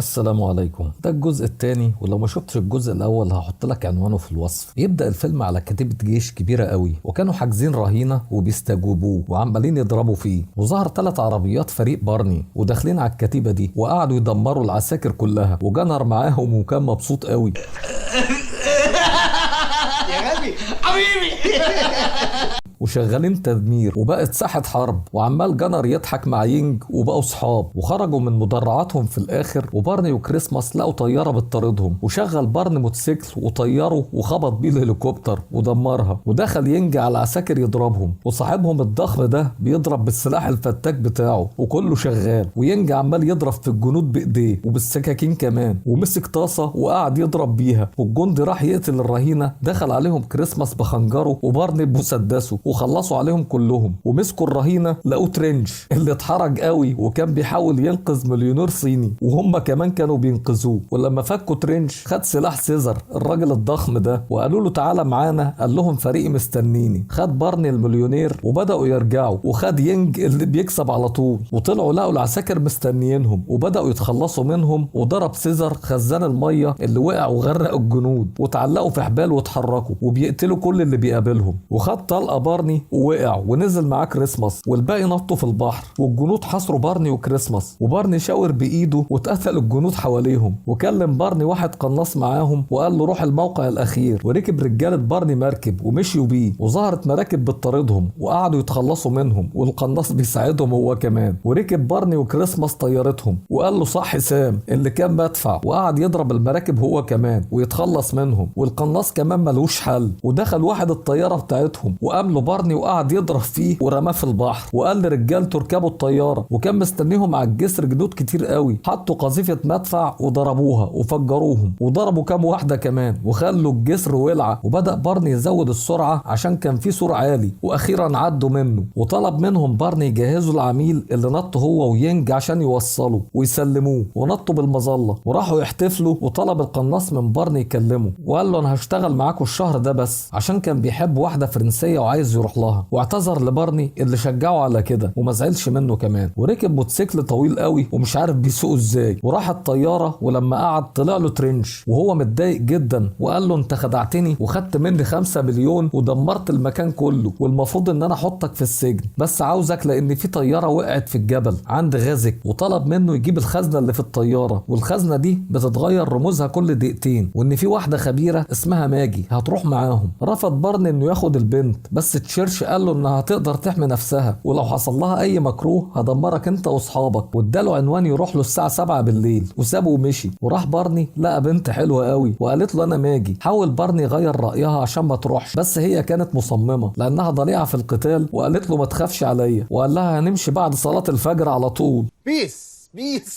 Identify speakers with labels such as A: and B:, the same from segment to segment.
A: السلام عليكم. ده الجزء الثاني، ولو ما شفتش الجزء الاول هحط لك عنوانه في الوصف. يبدأ الفيلم على كتيبة جيش كبيرة قوي، وكانوا حاجزين رهينة وبيستجوبوه وعمالين يضربوا فيه، وظهر 3 عربيات فريق بارني وداخلين على الكتيبة دي وقعدوا يدمروا العساكر كلها، وجنر معاهم وكان مبسوط قوي.
B: يا غبي حبيبي.
A: وشغالين تدمير، وبقت ساحة حرب، وعمال جنر يضحك مع ينج وبقوا صحاب، وخرجوا من مدرعاتهم في الاخر. وبارني وكريسماس لقوا طيارة بتطاردهم، وشغل بارني موتوسيكل وطيره وخبط بيه الهليكوبتر ودمرها، ودخل ينج على العساكر يضربهم، وصاحبهم الضخم ده بيضرب بالسلاح الفتاك بتاعه، وكله شغال. وينج عمال يضرب في الجنود بايديه وبالسكاكين كمان، ومسك طاسة وقعد يضرب بيها، والجندي راح يقتل الرهينة، دخل عليهم كريسماس بخنجره وبارني بمسدسه وخلصوا عليهم كلهم. ومسكوا الرهينة لقوا ترنش اللي اتحرج قوي وكان بيحاول ينقذ مليونير صيني، وهم كمان كانوا بينقذوه. ولما فكوا ترنش خد سلاح سيزر الراجل الضخم ده، وقالوا له تعالى معانا. قال لهم فريقي مستنيني. خد بارني المليونير وبدأوا يرجعوا، وخد ينج اللي بيكسب على طول، وطلعوا لقوا العساكر مستنيينهم وبدأوا يتخلصوا منهم. وضرب سيزر خزان المية اللي وقع وغرق الجنود، وتعلقوا في حبال واتحركوا وبيقتلوا كل اللي بيقابلهم. وخد طلقة بارني ووقع ونزل معاه كريسماس، والباقي نطوا في البحر، والجنود حصروا بارني وكريسماس. وبارني شاور بايده واتقتل الجنود حواليهم. وكلم بارني واحد قناص معاهم وقال له روح الموقع الاخير، وركب رجاله بارني مركب ومشيوا بيه، وظهرت مراكب بتطاردهم وقعدوا يتخلصوا منهم، والقناص بيساعدهم هو كمان. وركب بارني وكريسماس طيارتهم، وقال له صح سام اللي كان بدفع، وقعد يضرب المراكب هو كمان ويتخلص منهم، والقناص كمان ملوش حل. ودخل واحد الطياره بتاعتهم وقام له بارني وقعد يضرب فيه ورماه في البحر، وقال لرجالته اركبوا الطياره. وكان مستنيهم على الجسر جنود كتير قوي، حطوا قذيفه مدفع وضربوها وفجروهم، وضربوا كام واحده كمان وخلوا الجسر ولع. وبدا بارني يزود السرعه عشان كان في سور عالي، واخيرا عدوا منه. وطلب منهم بارني يجهزوا العميل اللي نط هو وينج عشان يوصلوا ويسلموه، ونطوا بالمظله وراحوا يحتفلوا. وطلب القناص من بارني يكلمه، وقال له انا هشتغل معاكوا الشهر ده بس، عشان كان بيحب واحده فرنسيه وعايز يروح لها. واعتذر لبارني اللي شجعه على كده وما زعلش منه كمان. وركب موتوسيكل طويل قوي ومش عارف بيسوقه ازاي، وراح الطياره. ولما قعد طلع له ترنش وهو متضايق جدا، وقال له انت خدعتني وخدت مني 5 مليون ودمرت المكان كله، والمفروض ان انا احطك في السجن، بس عاوزك لان في طياره وقعت في الجبل عند غازك. وطلب منه يجيب الخزنه اللي في الطياره، والخزنه دي بتتغير رموزها كل دقيقتين، وان في واحده خبيره اسمها ماجي هتروح معاهم. رفض بارني انه ياخد البنت، بس تشيرش قال له انها هتقدر تحمي نفسها، ولو حصل لها اي مكروه هدمرك انت واصحابك. واداله عنوان يروح له الساعه 7 بالليل، وسابه ومشي. وراح بارني لقى بنت حلوه قوي وقالت له انا ماجي. حاول بارني يغير رايها عشان ما تروحش، بس هي كانت مصممه لانها ضليعه في القتال، وقالت له ما تخافش عليا، وقال لها هنمشي بعد صلاه الفجر على طول.
B: بيس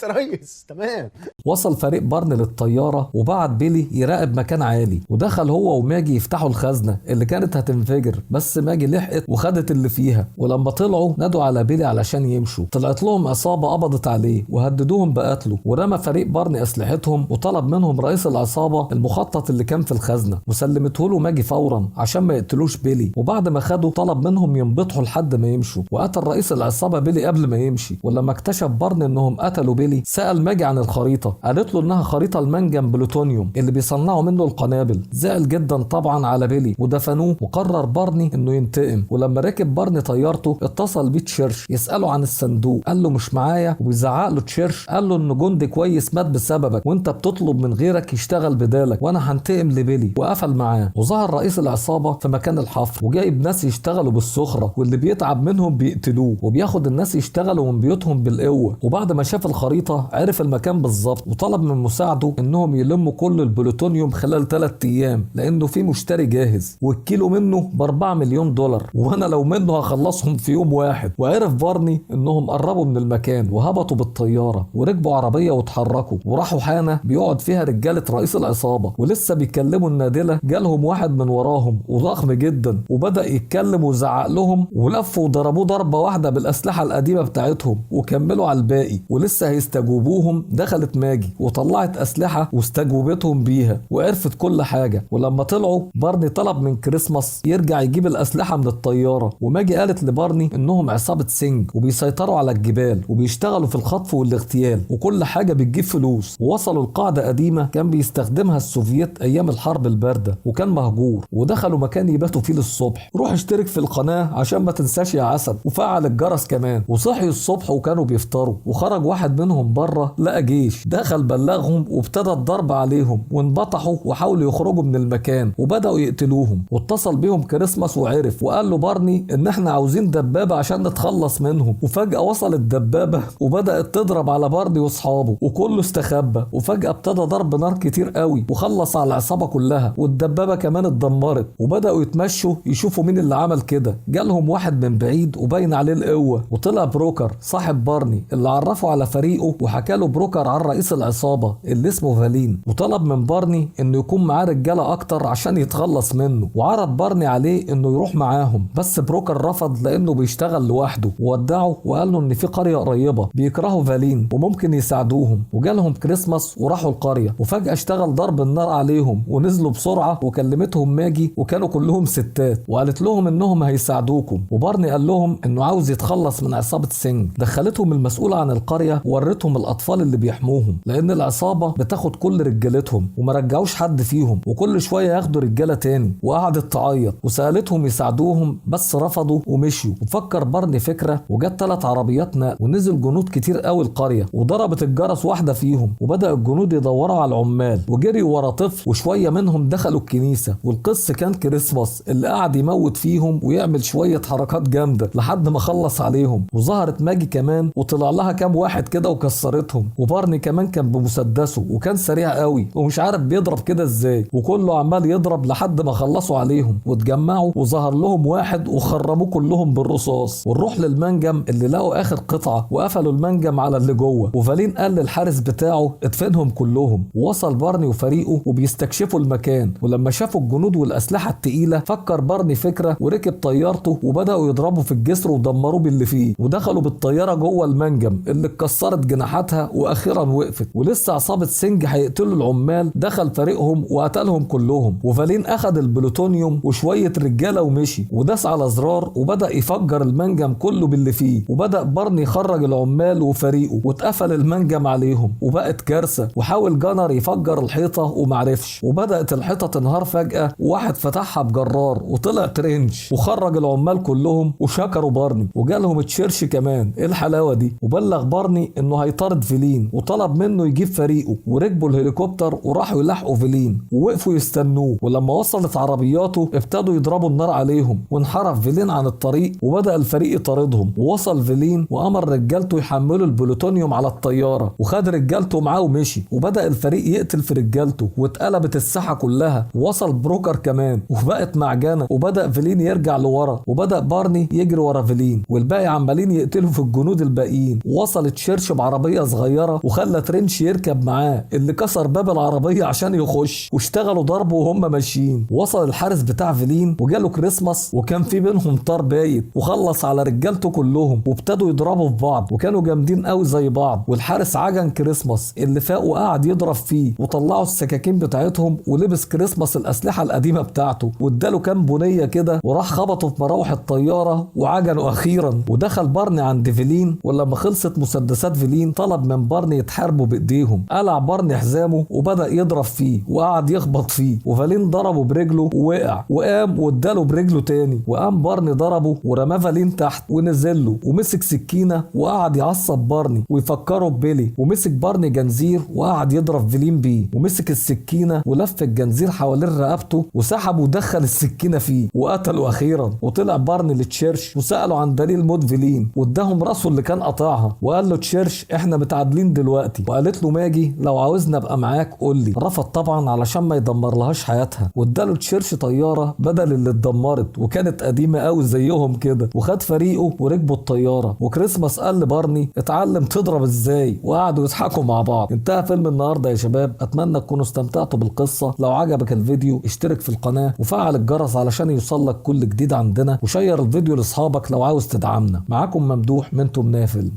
B: يا ريس تمام.
A: وصل فريق بارني للطيارة وبعت بيلي يراقب مكان عالي، ودخل هو وماجي يفتحوا الخزنة اللي كانت هتنفجر، بس ماجي لحقت وخدت اللي فيها. ولما طلعوا نادوا على بيلي علشان يمشوا، طلعت لهم عصابة قبضت عليه وهددوهم بقتله. ورمى فريق بارني أسلحتهم وطلب منهم رئيس العصابة المخطط اللي كان في الخزنة، وسلمته له ماجي فورا عشان ما يقتلوش بيلي. وبعد ما خدوا طلب منهم ينبطحوا لحد ما يمشوا، وقتل رئيس العصابة بيلي قبل ما يمشي. ولما اكتشف بارني انهم قتلوا بيلي، سأل ماجي عن الخريطة، قالت له انها خريطة المنجم بلوتونيوم اللي بيصنعوا منه القنابل. زعل جدا طبعا على بيلي ودفنوه. وقرر بارني انه ينتقم. ولما ركب بارني طيارته اتصل بيه تشيرش يسأله عن الصندوق، قال له مش معايا، وبيزعق له تشيرش قال له ان جندي كويس مات بسببك، وانت بتطلب من غيرك يشتغل بدالك، وانا هنتقم لبيلي. وقفل معاه. وظهر رئيس العصابة في مكان الحفر، وجايب ناس يشتغلوا بالسخرة، واللي بيتعب منهم بيقتلوه، وبياخد الناس يشتغلوا من بيوتهم بالقوة. وبعد ما شاف الخريطة عرف المكان بالظبط، وطلب من مساعده انهم يلموا كل البلوتونيوم خلال 3 ايام، لانه في مشتري جاهز، والكيلو منه ب4 مليون دولار، وانا لو منه هخلصهم في يوم واحد. وعرف بارني انهم قربوا من المكان وهبطوا بالطياره وركبوا عربيه واتحركوا، وراحوا حانه بيقعد فيها رجاله رئيس العصابه. ولسه بيكلموا النادله جالهم واحد من وراهم وضخم جدا، وبدا يتكلم وزعق لهم، ولفوا وضربوه ضربه واحده بالاسلحه القديمه بتاعتهم، وكملوا على الباقي. ولسه هيستجوبوهم دخلت ماجي وطلعت أسلحة واستجوبتهم بيها وعرفت كل حاجة. ولما طلعوا بارني طلب من كريسماس يرجع يجيب الأسلحة من الطيارة، وماجي قالت لبارني إنهم عصابة سينج وبيسيطروا على الجبال وبيشتغلوا في الخطف والاغتيال وكل حاجة بتجيب فلوس. ووصلوا لقاعدة قديمة كان بيستخدمها السوفييت أيام الحرب الباردة وكان مهجور، ودخلوا مكان يباتوا فيه للصبح. روح اشترك في القناة عشان ما تنساش يا عسل، وفعل الجرس كمان. وصحيوا الصبح وكانوا بيفطروا، وخرج واحد منهم بره لقى جيش دخل بلغهم وابتدى الضرب عليهم وانبطحوا وحاولوا يخرجوا من المكان وبدأوا يقتلوهم. واتصل بيهم كريسماس وعرف وقال له بارني ان احنا عاوزين دبابة عشان نتخلص منهم. وفجأة وصلت الدبابة وبدأت تضرب على بارني واصحابه وكله استخبى. وفجأة ابتدى ضرب نار كتير قوي وخلص على العصابة كلها، والدبابة كمان اتدمرت. وبدأوا يتمشوا يشوفوا مين اللي عمل كده. جالهم واحد من بعيد وباين عليه القوة، وطلع بروكر صاحب بارني اللي عرفه على فريقه، وحكى له بروكر عن رئيس العصابة اللي اسمه فالين، وطلب من بارني انه يكون معاه رجالة اكتر عشان يتخلص منه. وعرض بارني عليه انه يروح معاهم، بس بروكر رفض لانه بيشتغل لوحده، وودعه وقال له ان في قرية قريبة بيكرهوا فالين وممكن يساعدوهم. وجالهم كريسماس وراحوا القرية، وفجأة اشتغل ضرب النار عليهم ونزلوا بسرعة. وكلمتهم ماجي وكانوا كلهم ستات، وقالت لهم انهم هيساعدوكم. وبارني قال لهم انه عاوز يتخلص من عصابة سينج. دخلتهم المسؤولة عن القرية وورتهم الاطفال اللي بيحموهم، لان العصابة بتاخد كل رجالتهم وما رجعوش حد فيهم، وكل شوية ياخدوا رجالة تاني. وقعدت تعيط وسألتهم يساعدوهم بس رفضوا ومشيوا. وفكر بارني فكرة وجت 3 عربيات نقل ونزل جنود كتير قوي القرية، وضربت الجرس واحدة فيهم. وبدأ الجنود يدوروا على العمال وجريوا ورا طفل، وشوية منهم دخلوا الكنيسة. والقس كان كريسماس اللي قعد يموت فيهم ويعمل شوية حركات جامدة لحد ما خلص عليهم. وظهرت ماجي كمان وطلع لها كام واحد كده وكسرتهم. وبارني كمان كان بمسدسه وكان سريع قوي ومش عارف بيضرب كده ازاي، وكله عمال يضرب لحد ما خلصوا عليهم واتجمعوا. وظهر لهم واحد وخرموه كلهم بالرصاص. ونروح للمنجم اللي لقوا اخر قطعة وقفلوا المنجم على اللي جوه. وفالين قال للحارس بتاعه ادفنهم كلهم. ووصل بارني وفريقه وبيستكشفوا المكان، ولما شافوا الجنود والاسلحة التقيلة فكر بارني فكرة وركب طيارته وبدأوا يضربوا في الجسر ودمروه باللي فيه. ودخلوا بالطيارة جوه المنجم اللي اتكسرت جناحاتها واخيرا وقفت. ولسه عصابة سينج هيقتلوا العمال دخل فريقهم وقتلهم كلهم. وفالين اخد البلوتونيوم وشوية رجالة ومشي وداس على زرار وبدأ يفجر المنجم كله باللي فيه. وبدأ بارني يخرج العمال وفريقه واتقفل المنجم عليهم وبقت كارثة. وحاول جانر يفجر الحيطة ومعرفش، وبدأت الحيطة تنهار فجأة وواحد فتحها بجرار وطلع ترنش وخرج العمال كلهم. وشكروا بارني وجالهم تشيرش كمان. ايه الحلاوة دي؟ وبلغ بارني انه هيطارد فيلين وطلب منه يجيب فريقه. وركبوا الهليكوبتر وراحوا يلاحقوا فيلين ووقفوا يستنوه. ولما وصلت عربياته ابتدوا يضربوا النار عليهم وانحرف فيلين عن الطريق وبدأ الفريق يطاردهم. ووصل فيلين وامر رجالته يحملوا البلوتونيوم على الطيارة وخد رجالته معاه ومشي. وبدأ الفريق يقتل في رجالته واتقلبت الساحة كلها. ووصل بروكر كمان وبقت معجنة. وبدأ فيلين يرجع لورا وبدأ بارني يجري ورا فيلين، والباقي عمالين يقتلوا في الجنود الباقيين. ووصل تشيرش بعربية صغيرة وخلى ترنش يركب معاه اللي كسر باب العربية عشان يخش، واشتغلوا ضرب وهم ماشيين. وصل الحارس بتاع فيلين وجاله كريسماس وكان في بينهم طار بايت وخلص على رجالته كلهم وابتدوا يضربوا في بعض وكانوا جامدين قوي زي بعض. والحارس عجن كريسماس اللي فاق وقعد يضرب فيه، وطلعوا السكاكين بتاعتهم ولبس كريسماس الأسلحة القديمة بتاعته واداله كام بنية كده وراح خبطوا في مراوح الطيارة وعجنوا أخيرا. ودخل بارني عند فيلين، ولما خلصت مسدسات فيلين طلب من بارني يتحاربوا بإيديهم. قلع بارني حزامه وبدأ يضرب فيه وقعد يخبط فيه، وفالين ضربه برجله ووقع وقام واداله برجله تاني. وقام بارني ضربه ورماه فالين تحت ونزل له ومسك سكينة وقعد يعصب بارني ويفكره ببيلي. ومسك بارني جنزير وقعد يضرب فيلين بيه، ومسك السكينة ولف الجنزير حوالين رقبته وسحبه ودخل السكينة فيه وقتله أخيرا. وطلع بارني لتشيرش وسأله عن دليل موت فيلين واداهم راسه اللي كان قطعها. وقال له تشيرش احنا متعادلين دلوقتي. وقالت له ماجي لو عاوزنا ابقى معاك قول لي. رفض طبعا علشان ما يدمر لهاش حياتها. واداله تشيرش طيارة بدل اللي اتدمرت وكانت قديمة قوي زيهم كده، وخد فريقه وركبوا الطيارة. وكريسماس قال لبارني اتعلم تضرب ازاي، وقعدوا يضحكوا مع بعض. انتهى فيلم النهارده يا شباب. اتمنى تكونوا استمتعتوا بالقصة. لو عجبك الفيديو اشترك في القناة وفعل الجرس علشان يوصلك كل جديد عندنا، وشير الفيديو لاصحابك لو عاوز تدعمنا. معاكم ممدوح من توم نافل.